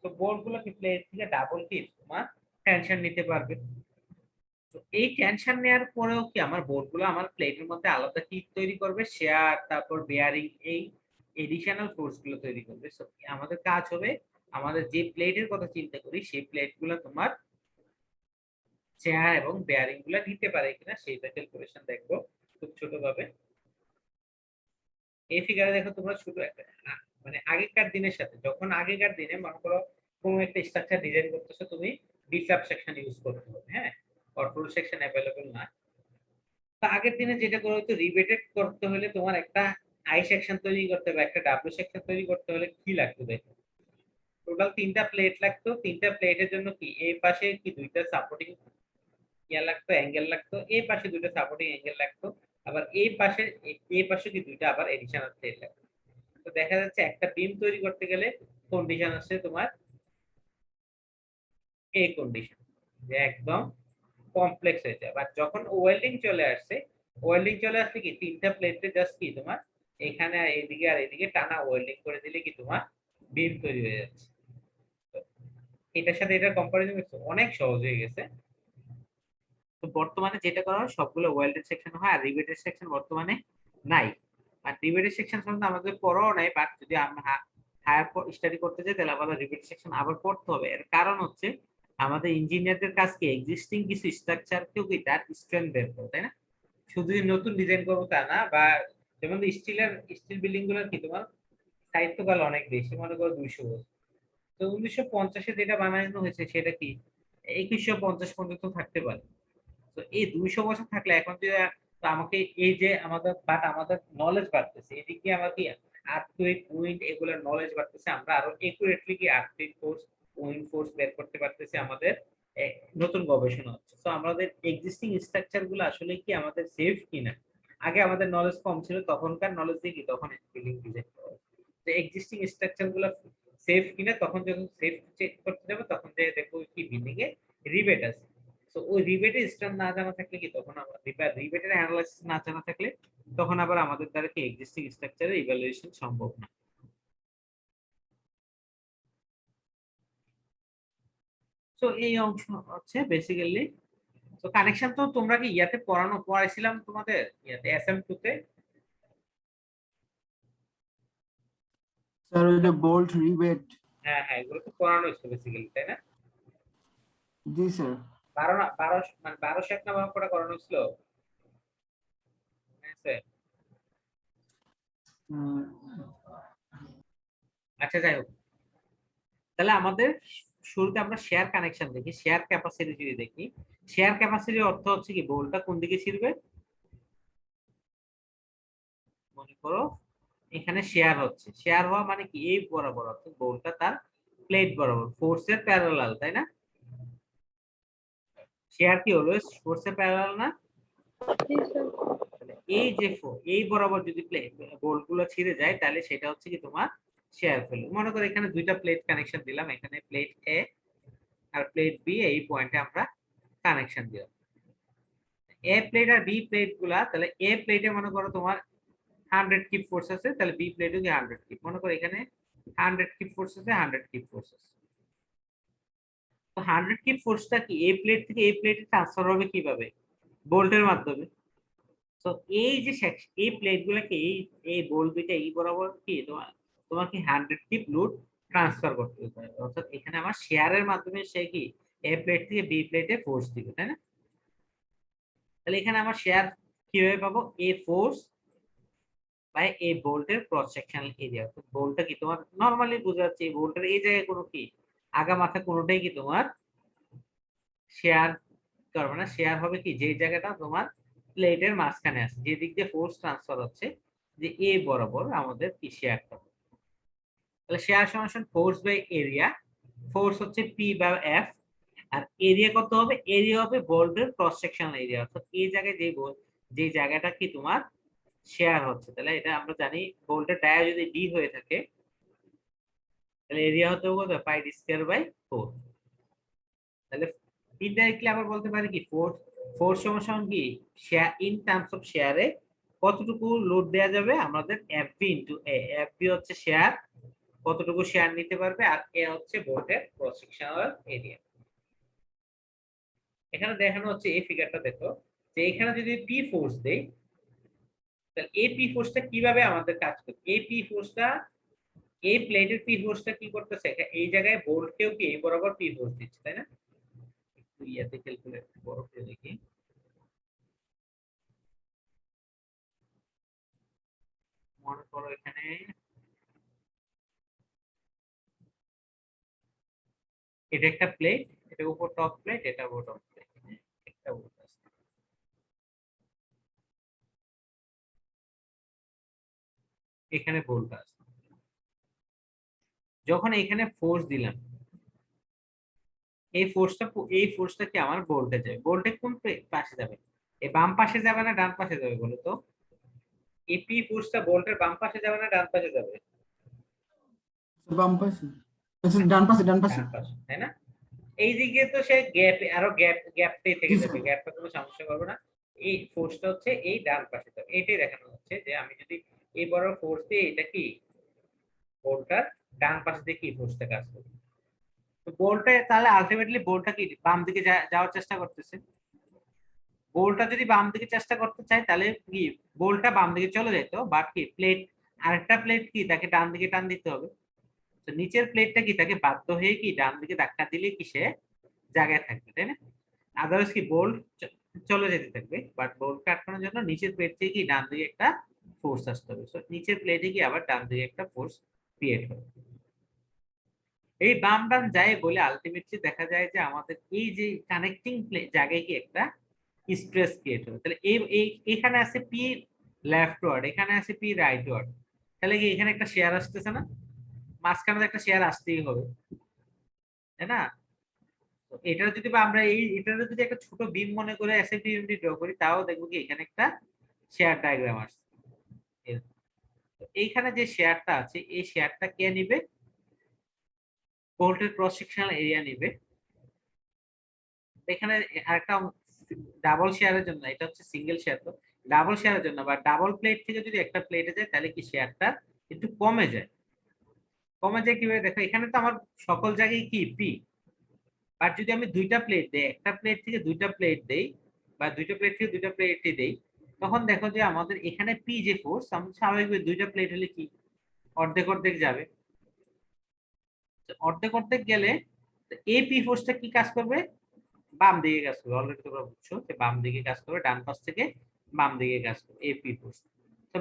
তো বোল্ট গুলো কি প্লেট থেকে ডাবল কি তোমার টেনশন নিতে পারবে। তো এই টেনশন নেওয়ার পরেও কি আমার বোর্ড গুলো আমার প্লেটের মধ্যে আলাদা কি তৈরি করবে, শেয়ার তারপর বেয়ারিং, এই এডিশনাল ফোর্স গুলো তৈরি করবে। সো আমাদের কাজ হবে আমাদের যে প্লেটের কথা চিন্তা করি সেই প্লেট গুলো তোমার শেয়ার এবং বেয়ারিং গুলো নিতে পারে কিনা সেইটা ক্যালকুলেশন দেখবো খুব ছোট ভাবে। এই ফিগারে দেখো তোমরা ছোট একটা মানে আগেকার দিনের সাথে, যখন আগেকার দিনে মনে করো কোনো একটা স্ট্রাকচার ডিজাইন করতেছো তুমি, বিসাব সেকশন ইউজ করতে হবে, হ্যাঁ, অটোল সেকশন অ্যাভেলেবল না। তা আগের দিনে যেটা করা হতো, রিবেটেড করতে হলে তোমার একটা আই সেকশন তৈরি করতে হবে, একটা ডাব্লিউ সেকশন তৈরি করতে হলে কি লাগতো দেখো, টোটাল 3টা প্লেট লাগতো। 3টা প্লেটের জন্য কি এই পাশে কি 2টা সাপোর্টিং ইয়া লাগতো, অ্যাঙ্গেল লাগতো, এই পাশে 2টা সাপোর্টিং অ্যাঙ্গেল লাগতো, আবার এই পাশে কি 2টা আবার এডিশনাল প্লেট লাগতো। তো দেখা যাচ্ছে একটা বিম তৈরি করতে গেলে কন্ডিশন আছে তোমার এ কন্ডিশন, যে একদম কমপ্লেক্স হয়ে যায়। বাট যখন ওয়েল্ডিং চলে আসছে, ওয়েল্ডিং চলে আসলে কি তিনটা প্লেটে জাস্ট কি তোমার এখানে আর এদিকে টানা ওয়েল্ডিং করে দিলে কি তোমার বিম তৈরি হয়ে যাচ্ছে। তো এটার সাথে এটা কম্পারিজন অনেক সহজ হয়ে গেছে। তো বর্তমানে যেটা করা হয় সবগুলো ওয়েল্ডেড সেকশন হয়, আর রিভেটেড সেকশন বর্তমানে নাই। আর রিভেটেড সেকশন সম্বন্ধে আমাদের পড়াও নাই, বাট যদি আমরা হায়ার স্টাডি করতে যাই তাহলে আমাদের রিভেটেড সেকশন আবার পড়তে হবে। এর কারণ হচ্ছে আমাদের ইঞ্জিনিয়ারদের কাজ কি এক্সিস্টিং কিছু স্ট্রাকচারকেও কি তার স্ট্রেংথ বের করে, তাই না? শুধু যে নতুন ডিজাইন করবো তা না। বা যেমন স্টিল বিল্ডিং গুলোর কি তোমার স্থায়িত্বকাল অনেক বেশি, মনে করো 200 বছর। তো 1950-এ যেটা বানানো হয়েছে সেটা কি 2150 পর্যন্ত থাকতে পারে। তো এই 200 বছর থাকলে এখন যে তো আমাকে এই যে আমাদের নলেজ বাড়তেছে, এদিক দিয়ে আমার কি আর্থকুইক উইন্ড এগুলোর নলেজ বাড়তেছে, আমরা আরো একুরেটলি কি আর্থকুইক ফোর্স উইন্ড ফোর্স বের করতে পারতেছি। আমাদের নতুন গবেষণা হচ্ছে। তো আমাদের এক্সিস্টিং স্ট্রাকচার গুলো আসলে কি আমাদের সেফ কিনা, আগে আমাদের নলেজ কম ছিল, তখনকার নলেজ দিয়ে কি তখন বিল্ডিং ডিজাইন করা হতো। তো এক্সিস্টিং স্ট্রাকচার গুলো সেফ কিনা তখন যখন সেফ চেক করতে যাবে তখন যে দেখবো কি বিল্ডিং এ রিবেট আছে। তো ওই রিবেটের স্ট্যান্ড না জানা থাকলে কি তখন আমরা রিবেটের অ্যানালাইসিস না জানা থাকলে তখন আবার আমাদের দ্বারা কি এক্সিস্টিং স্ট্রাকচারের ইভালুয়েশন সম্ভব না। তো এই অংশ হচ্ছে বেসিক্যালি। তো কানেকশন তো তোমরা কি ইয়াতে পড়াইছিলাম তোমাদের ইয়াতে SM2 তে? স্যার ওই যে বোল্ট রিবেট। হ্যাঁ হ্যাঁ, এগুলো তো পড়ানো হয়েছে বেসিক্যালি, তাই না? জি স্যার। 12 এক নাম্বার করে করানো হয়েছিল। ঠিক আছে? আচ্ছা যাই হোক, তাহলে আমাদের শুরুতে আমরা শেয়ার কানেকশন দেখি, শেয়ার ক্যাপাসিটি যদি দেখি। শেয়ার ক্যাপাসিটির অর্থ হচ্ছে কি বোল্টটা কোন দিকে ছিড়বে, মনে করো এখানে শেয়ার হচ্ছে, শেয়ার হওয়া মানে কি এই বরাবর অর্থাৎ বোল্টটা তার প্লেট বরাবর ফোর্সের প্যারালাল, তাই না? শেয়ার কি অলওয়েজ ফোর্সের প্যারালাল না? জি স্যার। তাহলে এই যে এই বরাবর যদি বোল্ট গুলো ছিঁড়ে যায় তাহলে সেটা হচ্ছে কি তোমার শেয়ার ফেল। মনে করো এখানে দুইটা প্লেট কানেকশন দিলাম, এখানে প্লেট এ আর প্লেট বি, এই পয়েন্টে আমরা কানেকশন দিলাম এ প্লেট আর বি প্লেট গুলা। তাহলে এ প্লেটে মনে করো তোমার 100 কিপ ফোর্স আছে, তাহলে বি প্লেটে কি 100 কিপ। মনে করো এখানে 100 কিপ ফোর্স আছে, 100 কিপ ফোর্স আছে। তো 100 কিপ ফোর্সটা কি এই প্লেট থেকে এই প্লেটে ট্রান্সফার হবে কিভাবে? বোল্টের মাধ্যমে। তো এই যে এই প্লেট গুলাকে এই এই বোল্ট দুইটা এই বরাবর কি তোমাকে 100 কিপ লোড ট্রান্সফার করতে হবে। অর্থাৎ এখানে আমার শেয়ারের মাধ্যমে সে কি এ প্লেট থেকে বি প্লেটে ফোর্স দিবে, তাই না? তাহলে এখানে আমার শেয়ার কিভাবে পাবো? এ ফোর্স বাই এই বোল্টের ক্রস সেকশনাল এরিয়া। তো বোল্টটা কি তোমার নরমালি বোঝা যাচ্ছে এই বোল্টের এই জায়গায় কোনো কি আগা মাথা কোনোটাই কি তোমার শেয়ার করবে না। শেয়ার হবে কি যে জায়গাটা তোমার প্লেটের মাঝখানে আছে, যে দিক দিয়ে ফোর্স ট্রান্সফার হচ্ছে, যে এ বরাবর আমাদের কি শেয়ারটা। তাহলে শেয়ার সমান ফোর্স বাই এরিয়া। ফোর্স হচ্ছে পি বা এফ, আর এরিয়া কত হবে? এরিয়া হবে বোল্টের ক্রস সেকশনাল এরিয়া। অর্থাৎ এই জায়গায় যে জায়গাটা কি তোমার শেয়ার হচ্ছে, তাহলে এটা আমরা জানি বোল্টের ডায়া যদি ডি হয়ে থাকে তাহলে এরিয়া হতে হবে কত? পাই ডি স্কয়ার বাই 4। তাহলে ইনডাইরেক্টলি আবার বলতে পারি কি ফোর্স ফোর্স সমান কি শেয়ার ইন টার্মস অফ শেয়ারে কতটুকু লোড দেয়া যাবে আমাদের এফবি ইনটু এ। এফবি হচ্ছে শেয়ার, কতটুকু শেয়ার নিতে পারবে, আর এ হচ্ছে বোল্টের ক্রস সেকশনাল এরিয়া। এখানে দেখানো হচ্ছে এই ফিগারটা দেখো, যে এখানে যদি পি ফোর্স দেই তাহলে এই পি ফোর্সটা কিভাবে আমাদের কাজ করবে। এই পি ফোর্সটা এই প্লেটের পি ফোর্সটা কি করতেছে, এই জায়গায় বোল্টকেও কি এই বরাবর পি ফোর্স দিচ্ছে, তাই না? একটু ইয়াতে ক্যালকুলেট বড় করে দেখি। মনে করো এখানে এটা একটা প্লেট, এটা উপর টপ প্লেট, এটা বটম প্লেট, একটা বোল্ট আছে এখানে, বোল্ট আছে। যখন এখানে ফোর্স দিলাম এই ফোর্সটা কি আমার বোল্টে যাবে। বোল্টে কোন পাশে যাবে? এই বাম পাশে যাবে না ডান পাশে যাবে বলো তো? এই পি ফোর্সটা বোল্টের বাম পাশে যাবে না ডান পাশে যাবে? বাম পাশে। আচ্ছা ডান পাশে ডান পাশে। ডান পাশে, তাই না? এইদিকে তো সে গ্যাপ আরো গ্যাপটাই থেকে জি যাবে, স্যার। গ্যাপটা কোনো সমস্যা করবে না। এই ফোর্সটা হচ্ছে এই ডান পাশে থাকবে, এটাই দেখানো হচ্ছে যে আমি যদি এই বড় ফোর্স দিয়ে এটা কি বোল্টটার ডান পাশে দিয়ে কি ফোর্সটা কাজ করবে, তো বোল্টটা তাহলে আলটিমেটলি বোল্টটা কি বাম দিকে যাওয়ার চেষ্টা করতেছে। বোল্টটা যদি বাম দিকে চেষ্টা করতে চায় তাহলে কি বোল্টটা বাম দিকে চলে যেত, বাট কি প্লেট আরেকটা প্লেট কি তাকে ডান দিকে টান দিতে হবে। তো নিচের প্লেটটা কি তাকে বাধ্য হয়ে কি ডান দিকে ধাক্কা দিলে কি সে জায়গায় থাকবে, তাই না? আদারওয়াইজ কি বোল্ট চলে যেতে থাকবে, বাট বোল্টকে আটকানোর জন্য নিচের প্লেট থেকে কি ডান দিকে একটা ফোর্স আসতে হবে। সো নিচের প্লেটে কি আবার ডান দিকে একটা ফোর্স ক্রিয়েট হবে। এই বাম ডান যায় বলে আলটিমেটলি দেখা যায় যে আমাদের এই যে কানেক্টিং জায়গায় কি একটা স্ট্রেস ক্রিয়েট হবে। তাহলে এখানে আছে পি লেফট ওয়ার্ড, এখানে আছে পি রাইট ওয়ার্ড, তাহলে কি এখানে একটা শেয়ার আসতেছে না? মাঝখানে তো একটা শেয়ার আসতেই হবে, তাই না? তো এটা যদি বা আমরা এটার যদি একটা ছোট বিম মনে করে এসএফটি ইউনিট ড্র করি, তাও দেখবো কি এখানে একটা শেয়ার ডায়াগ্রাম আসছে। তো এইখানে যে শেয়ারটা আছে এই শেয়ারটা কে নিবে? বোল্টের ক্রস সেকশনাল এরিয়া নিবে। এখানে আরেকটা ডাবল শেয়ারের জন্য, এটা হচ্ছে সিঙ্গেল শেয়ার, তো ডাবল শেয়ারের জন্য বা ডাবল প্লেট থেকে যদি একটা প্লেটে যায় তাহলে কি শেয়ারটা একটু কমে যায়। কমে যায় কিভাবে দেখো, এখানে তো আমার সকল জায়গায় কি পি, আর যদি আমি দুইটা প্লেট দেই, একটা প্লেট থেকে দুইটা প্লেট দেই বা দুইটা প্লেট থেকে দুইটা প্লেটে দেই, তখন দেখো যে আমাদের এখানে পি যে ফোর্স, আমাদের স্বাভাবিকভাবে দুইটা প্লেট হলে কি অর্ধেক অর্ধেক যাবে। তো অর্ধেক অর্ধেক গেলে এই পি ফোর্সটা কি কাজ করবে? বাম দিকে কাজ করবে। অলরেডি তোমরা বুঝছো যে বাম দিকে কাজ করবে, ডান পাশ থেকে বাম দিকে কাজ করবে এই পি ফোর্স। তো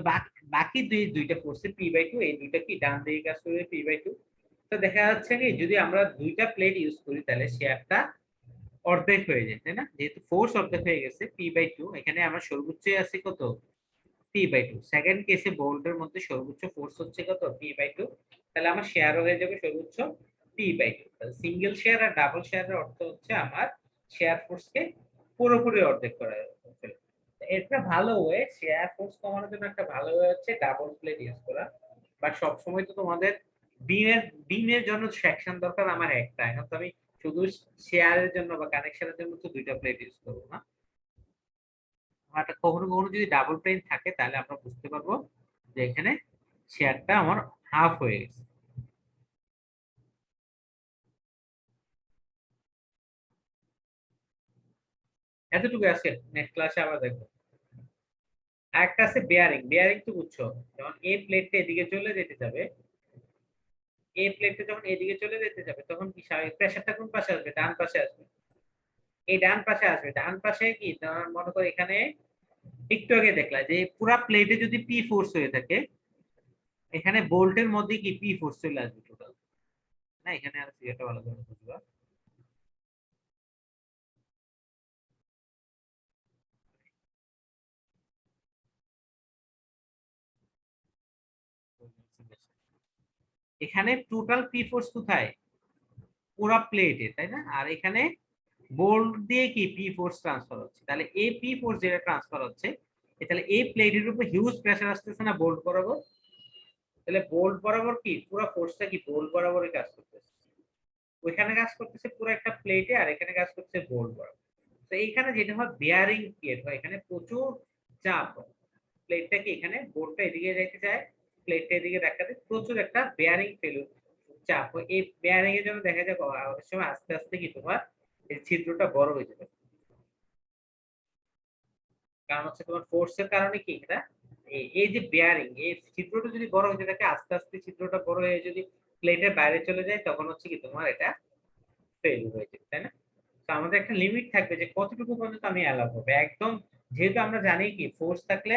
বাকি দুইটা ফোর্সে পি বাই টু, এই দুইটা কি ডান দিকে কাজ করবে পি বাই টু। তো দেখা যাচ্ছে কি যদি আমরা দুইটা প্লেট ইউজ করি তাহলে শেয়ারটা অর্ধেক হয়ে যায়, তাই না? যেহেতু ফোর্স অর্ধেক হয়ে গেছে পি বাই টু, এখানে আমার সর্বোচ্চ আছে কত? P by two. সেকেন্ড কেসে বোল্টের মধ্যে সর্বোচ্চ ফোর্স হচ্ছে কত? P by two. তাহলে আমার শেয়ার হয়ে যাবে সর্বোচ্চ P by two. Single shear আর ডাবল শেয়ারের অর্থ হচ্ছে আমার শেয়ার ফোর্সকে পুরোপুরি অর্ধেক করা হচ্ছে। এটা ভালো ওয়ে, শেয়ার ফোর্স কমানোর জন্য একটা ভালো ওয়ে হচ্ছে ডাবল প্লেট ইউজ করা। বাট সবসময় তো তোমাদের বিমের বিমের জন্য সেকশন দরকার আমার একটা, এখন তো আমি শুধু শেয়ারের জন্য বা কানেকশনের জন্য তো দুইটা প্লেট ইউজ করবো না। আমার কখনো কখনো যদি ডাবল প্লেট থাকে তাহলে আমরা বুঝতে পারবো যে এখানে শেয়ারটা আমার হাফ হয়ে গেছে। এতটুকু আছে, নেক্সট ক্লাসে আবার দেখবো। একটা আছে বেয়ারিং, বেয়ারিং তো বুঝছো, যখন এই প্লেটটা এদিকে চলে যেতে যাবে, এই প্লেটটা যখন এদিকে চলে যেতে যাবে তখন কি স্বাভাবিক প্রেসারটা কোন পাশে আসবে? ডান পাশে আসবে। এই ডান পাশে আসবে, ডান পাশে কি তোমার মনে করো এখানে একটু আগে দেখলা যে পুরা প্লেটে যদি পি ফোর্স হয়ে থাকে, এখানে বোল্টের মধ্যে কি পি ফোর্স চলে আসবে টোটাল, না? এখানে আর সিগারেটটা ভালো করে বুঝবা। এখানে টোটাল পি ফোর্স কোথায়? পুরা প্লেটে, তাই না? আর এখানে বোল্ট দিয়ে কি পি ফোর্স ট্রান্সফার হচ্ছে, তাহলে এই পি ফোর্স যেটা ট্রান্সফার হচ্ছে, তাহলে এই প্লেটের উপর হিউজ প্রেসার আসতেছে না বোল্ট বরাবর? তাহলে বোল্ট বরাবর কি পুরো ফোর্সটা কি বোল্ট বরাবরই কাজ করতেছে। ওইখানে কাজ করতেছে পুরো একটা প্লেটে, আর এখানে কাজ করতেছে বোল্ট বরাবর। তো এইখানে যেটা হয় বেয়ারিং ক্রিয়েট হয়, এখানে প্রচুর চাপ হয়। প্লেটটা কি এখানে বোল্টটা এদিকে যেতে চায়, প্লেটটা এদিকে দেখাতে প্রচুর একটা বেয়ারিং ফেলু চাপ হয়। এই বেয়ারিং এর জন্য দেখা যায় অনেক সময় আস্তে আস্তে কি তোমার এই ছিদ্রটা বড় হয়ে যাবে। কারণ হচ্ছে তোমার ফোর্সের কারণে কি এটা এই যে বেয়ারিং এই ছিদ্রটা যদি বড় হয়ে থাকে আস্তে আস্তে ছিদ্রটা বড় হয়ে যদি প্লেটের বাইরে চলে যায় তখন হচ্ছে কি তোমার এটা ফেল হয়ে যাবে, তাই না? তো আমাদের একটা লিমিট থাকবে যে কতটুকু পর্যন্ত আমি অ্যালাউ করবো একদম। যেহেতু আমরা জানি কি ফোর্স থাকলে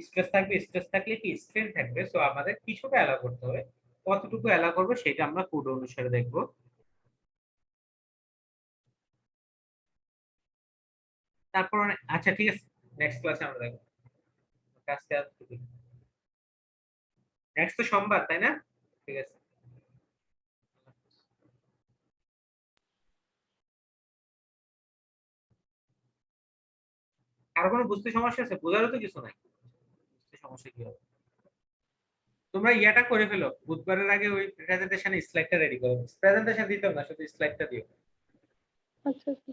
স্ট্রেস থাকবে, স্ট্রেস থাকলে কি স্ট্রেন থাকবে, সো আমাদের কিছুটা অ্যালাউ করতে হবে। কতটুকু অ্যালাউ করবো সেটা আমরা কোড অনুসারে দেখবো। তারপর আচ্ছা ঠিক আছে, নেক্সট ক্লাসে আমরা দেখবো। আজকে নেক্সট তো সোমবার, তাই না? ঠিক আছে। কারো কোনো বুঝতে সমস্যা আছে? বোঝারও তো কিছু নাই, বুঝতে সমস্যা কি হবে? তোমরা ইয়াটা করে ফেলো বুধবারের আগে, ওই প্রেজেন্টেশন স্লাইডটা রেডি করো। প্রেজেন্টেশন দিতে হবে না, শুধু স্লাইডটা দিও। আচ্ছা আচ্ছা